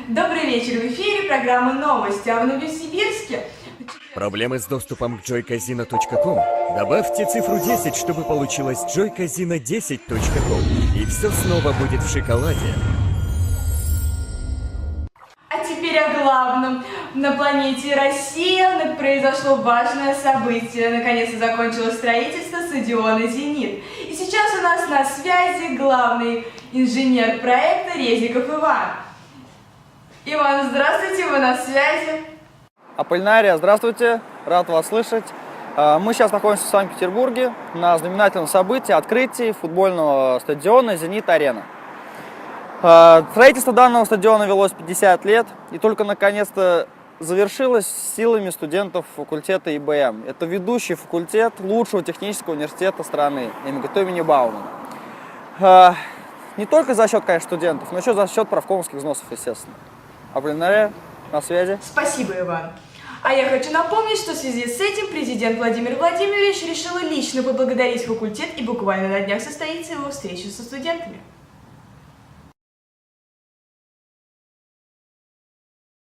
Добрый вечер, в эфире программа «Новости», а в Новосибирске... Проблемы с доступом к joycasino.com? Добавьте цифру 10, чтобы получилось joycasino10.com, и все снова будет в шоколаде. А теперь о главном. На планете Россия произошло важное событие. Наконец-то закончилось строительство стадиона «Зенит». И сейчас у нас на связи главный инженер проекта Резиков Иван. Иван, здравствуйте, вы на связи. Аполлинария, здравствуйте, рад вас слышать. Мы сейчас находимся в Санкт-Петербурге на знаменательном событии открытии футбольного стадиона «Зенит-Арена». Строительство данного стадиона велось 50 лет и только наконец-то завершилось силами студентов факультета ИБМ. Это ведущий факультет лучшего технического университета страны МГТУ имени Баумана. Не только за счет, конечно, студентов, но еще за счет правкомовских взносов, естественно. Аполлинария, на связи. Спасибо, Иван. А я хочу напомнить, что в связи с этим президент Владимир Владимирович решил лично поблагодарить факультет, и буквально на днях состоится его встреча со студентами.